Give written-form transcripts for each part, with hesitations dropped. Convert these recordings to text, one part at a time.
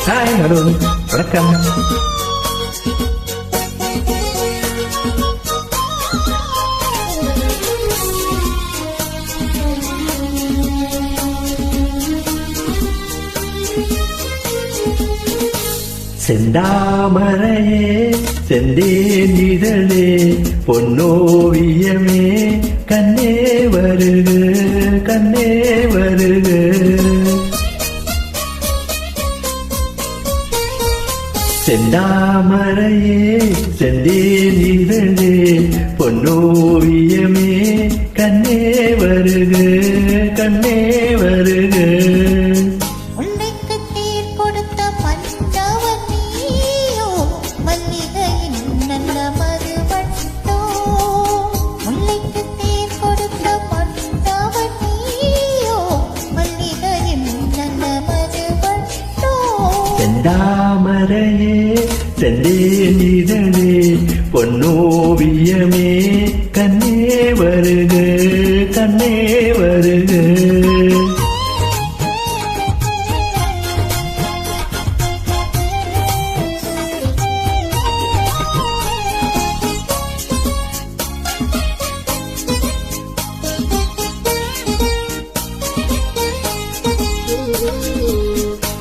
Hi hello வணக்கம். செந்தாமரையே செந்தேன் இதழே பொன்னோவியமே கண்ணே வருக கண்ணே வருக. செந்தாமரையே செந்தேன் இதழே பொன்னோவியமே கண்ணே வருக கண்ணே வருக. செந்தாமரையே செந்தேன் இதழே பொன்னோவியமே கண்ணே வருக கண்ணே வருக.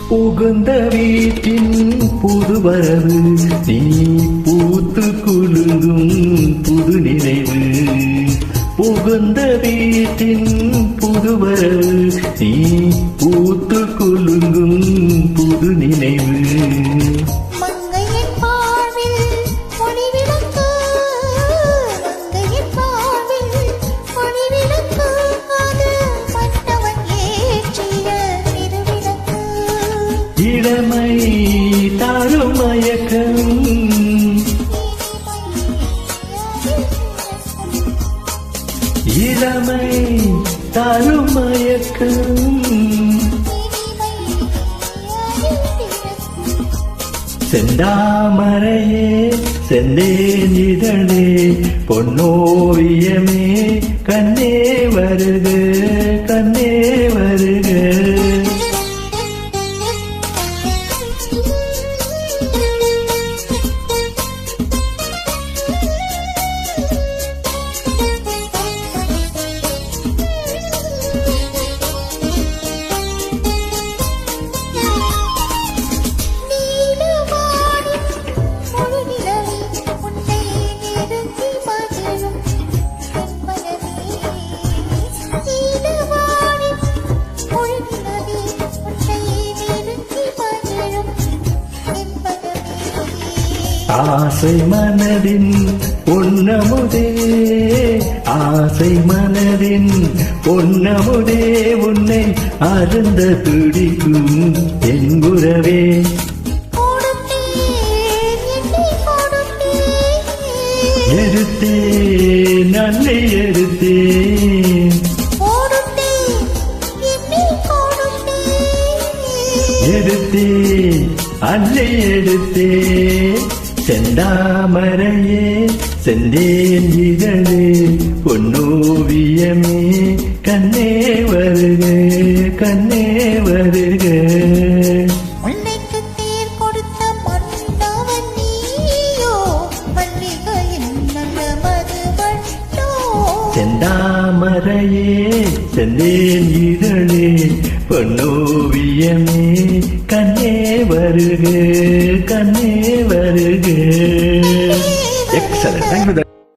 புகுந்த வீட்டின் புதுவரவு நீ பூத்து குலுங்கும் புது நினைவு. புகுந்த வீட்டின் புதுவரவு நீ பூத்து குலுங்கும் புது நினைவு. இளமை தாரும் மயக்கம் இளமை தாரும் மயக்கம். செந்தாமரையே செந்தேன் இதழே பொன்னோவியமே கண்ணே வருக கண்ணே வருக. ஆசை மனதின் பொன்னமுதே ஆசை மனதின் பொன்னமுதே உன்னை அருந்த துடிக்கும் என் உறவே. எடுத்தேன் நல்லை எடுத்தேன் எடுத்தேன் அல்லை எடுத்தேன். செந்தாமரையே செந்தேன் இதழே பொன்னோவியமே கண்ணே வருக கண்ணே வருக. செந்தாமரையே செந்தேன் இதழே பொன்னோவியமே கண்ணே வருக கண்ணே வருக. Excellent. Thank you.